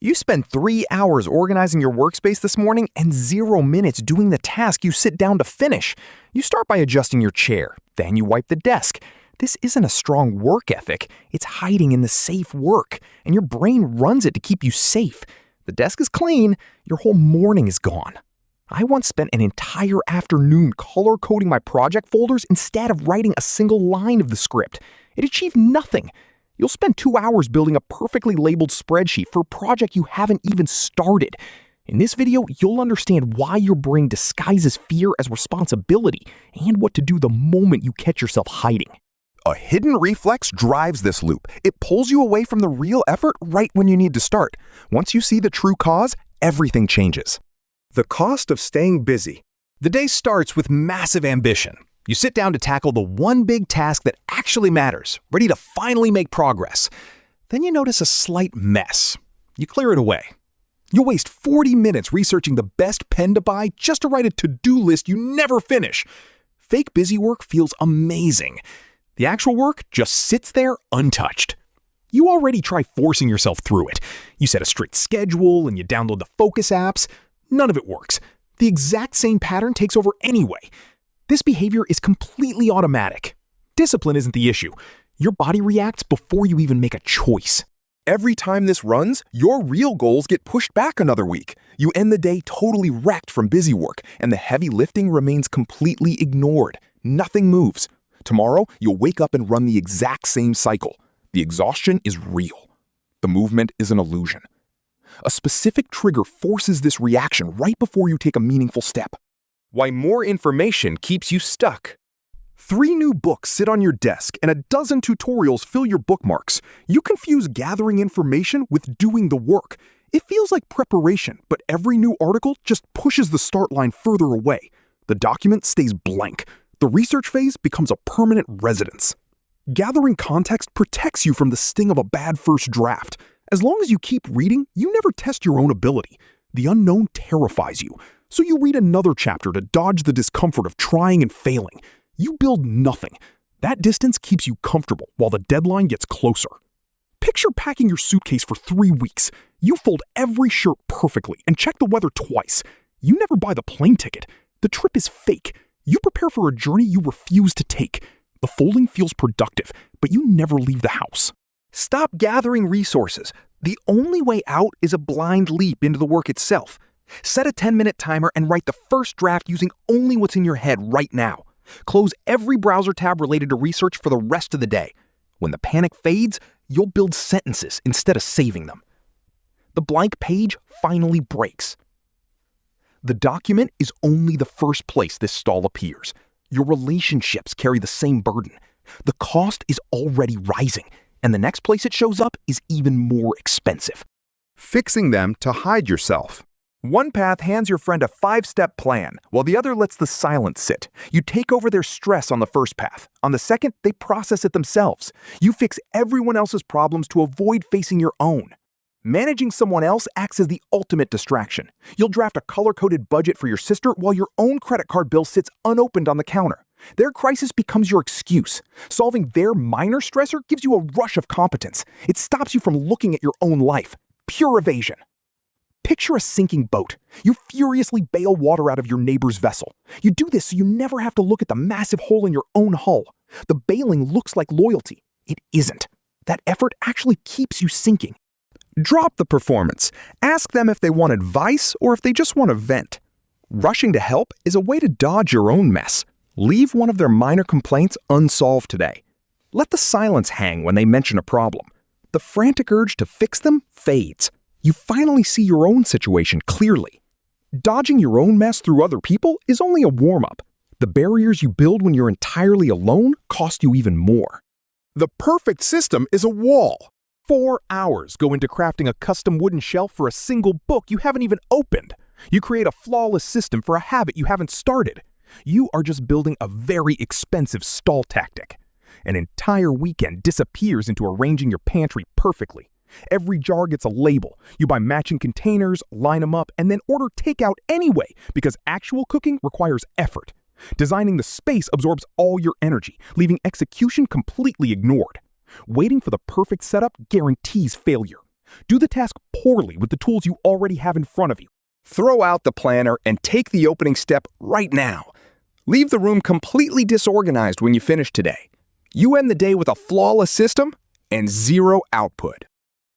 You spent 3 hours organizing your workspace this morning and 0 minutes doing the task you sit down to finish. You start by adjusting your chair, then you wipe the desk. This isn't a strong work ethic, it's hiding in the safe work, and your brain runs it to keep you safe. The desk is clean, your whole morning is gone. I once spent an entire afternoon color-coding my project folders instead of writing a single line of the script. It achieved nothing. You'll spend 2 hours building a perfectly labeled spreadsheet for a project you haven't even started. In this video, you'll understand why your brain disguises fear as responsibility and what to do the moment you catch yourself hiding. A hidden reflex drives this loop. It pulls you away from the real effort right when you need to start. Once you see the true cause, everything changes. The cost of staying busy. The day starts with massive ambition. You sit down to tackle the one big task that actually matters, ready to finally make progress. Then you notice a slight mess. You clear it away. You'll waste 40 minutes researching the best pen to buy just to write a to-do list you never finish. Fake busy work feels amazing. The actual work just sits there untouched. You already try forcing yourself through it. You set a strict schedule and you download the focus apps. None of it works. The exact same pattern takes over anyway. This behavior is completely automatic. Discipline isn't the issue. Your body reacts before you even make a choice. Every time this runs, your real goals get pushed back another week. You end the day totally wrecked from busy work, and the heavy lifting remains completely ignored. Nothing moves. Tomorrow, you'll wake up and run the exact same cycle. The exhaustion is real. The movement is an illusion. A specific trigger forces this reaction right before you take a meaningful step. Why more information keeps you stuck. 3 new books sit on your desk and a dozen tutorials fill your bookmarks. You confuse gathering information with doing the work. It feels like preparation, but every new article just pushes the start line further away. The document stays blank. The research phase becomes a permanent residence. Gathering context protects you from the sting of a bad first draft. As long as you keep reading, you never test your own ability. The unknown terrifies you. So you read another chapter to dodge the discomfort of trying and failing. You build nothing. That distance keeps you comfortable while the deadline gets closer. Picture packing your suitcase for 3 weeks. You fold every shirt perfectly and check the weather twice. You never buy the plane ticket. The trip is fake. You prepare for a journey you refuse to take. The folding feels productive, but you never leave the house. Stop gathering resources. The only way out is a blind leap into the work itself. Set a 10-minute timer and write the first draft using only what's in your head right now. Close every browser tab related to research for the rest of the day. When the panic fades, you'll build sentences instead of saving them. The blank page finally breaks. The document is only the first place this stall appears. Your relationships carry the same burden. The cost is already rising, and the next place it shows up is even more expensive. Fixing them to hide yourself. One path hands your friend a 5-step plan, while the other lets the silence sit. You take over their stress on the first path. On the second, they process it themselves. You fix everyone else's problems to avoid facing your own. Managing someone else acts as the ultimate distraction. You'll draft a color-coded budget for your sister while your own credit card bill sits unopened on the counter. Their crisis becomes your excuse. Solving their minor stressor gives you a rush of competence. It stops you from looking at your own life. Pure evasion. Picture a sinking boat. You furiously bail water out of your neighbor's vessel. You do this so you never have to look at the massive hole in your own hull. The bailing looks like loyalty. It isn't. That effort actually keeps you sinking. Drop the performance. Ask them if they want advice or if they just want to vent. Rushing to help is a way to dodge your own mess. Leave one of their minor complaints unsolved today. Let the silence hang when they mention a problem. The frantic urge to fix them fades. You finally see your own situation clearly. Dodging your own mess through other people is only a warm-up. The barriers you build when you're entirely alone cost you even more. The perfect system is a wall. 4 hours go into crafting a custom wooden shelf for a single book you haven't even opened. You create a flawless system for a habit you haven't started. You are just building a very expensive stall tactic. An entire weekend disappears into arranging your pantry perfectly. Every jar gets a label. You buy matching containers, line them up, and then order takeout anyway because actual cooking requires effort. Designing the space absorbs all your energy, leaving execution completely ignored. Waiting for the perfect setup guarantees failure. Do the task poorly with the tools you already have in front of you. Throw out the planner and take the opening step right now. Leave the room completely disorganized when you finish today. You end the day with a flawless system and zero output.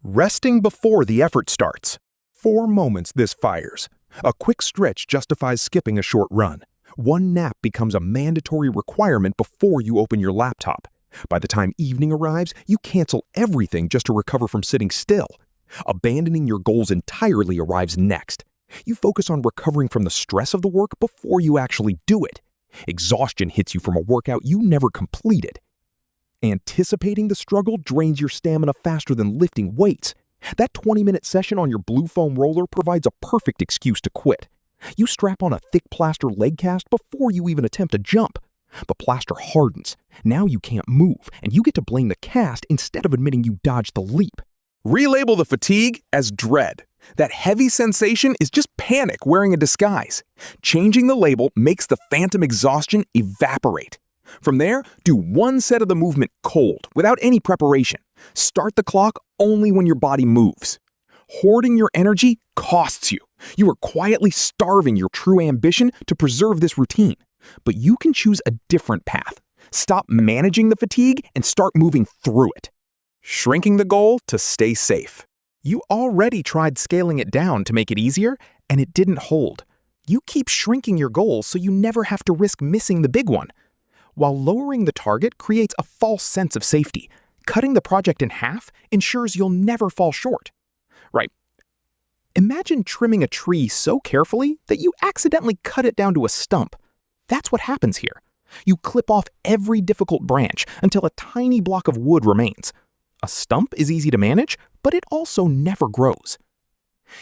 Resting before the effort starts. 4 moments this fires. A quick stretch justifies skipping a short run. 1 nap becomes a mandatory requirement before you open your laptop. By the time evening arrives, you cancel everything just to recover from sitting still. Abandoning your goals entirely arrives next. You focus on recovering from the stress of the work before you actually do it. Exhaustion hits you from a workout you never completed. Anticipating the struggle drains your stamina faster than lifting weights. That 20-minute session on your blue foam roller provides a perfect excuse to quit. You strap on a thick plaster leg cast before you even attempt a jump. The plaster hardens. Now you can't move, and you get to blame the cast instead of admitting you dodged the leap. Relabel the fatigue as dread. That heavy sensation is just panic wearing a disguise. Changing the label makes the phantom exhaustion evaporate. From there, do 1 set of the movement cold, without any preparation. Start the clock only when your body moves. Hoarding your energy costs you. You are quietly starving your true ambition to preserve this routine. But you can choose a different path. Stop managing the fatigue and start moving through it. Shrinking the goal to stay safe. You already tried scaling it down to make it easier, and it didn't hold. You keep shrinking your goals so you never have to risk missing the big one. While lowering the target creates a false sense of safety, cutting the project in half ensures you'll never fall short. Right. Imagine trimming a tree so carefully that you accidentally cut it down to a stump. That's what happens here. You clip off every difficult branch until a tiny block of wood remains. A stump is easy to manage, but it also never grows.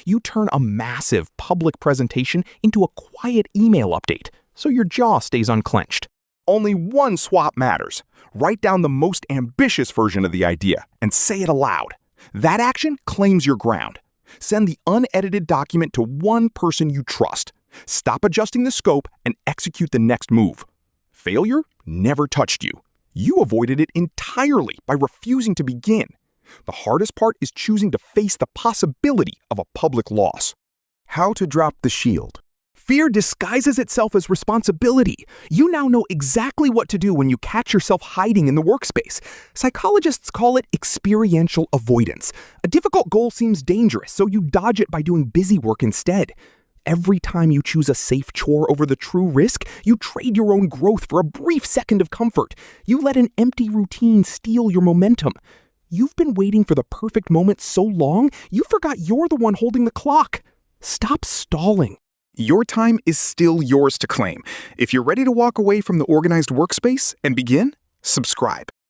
You turn a massive public presentation into a quiet email update, so your jaw stays unclenched. Only 1 swap matters. Write down the most ambitious version of the idea and say it aloud. That action claims your ground. Send the unedited document to 1 person you trust. Stop adjusting the scope and execute the next move. Failure never touched you. You avoided it entirely by refusing to begin. The hardest part is choosing to face the possibility of a public loss. How to drop the shield. Fear disguises itself as responsibility. You now know exactly what to do when you catch yourself hiding in the workspace. Psychologists call it experiential avoidance. A difficult goal seems dangerous, so you dodge it by doing busy work instead. Every time you choose a safe chore over the true risk, you trade your own growth for a brief second of comfort. You let an empty routine steal your momentum. You've been waiting for the perfect moment so long, you forgot you're the one holding the clock. Stop stalling. Your time is still yours to claim. If you're ready to walk away from the organized workspace and begin, subscribe.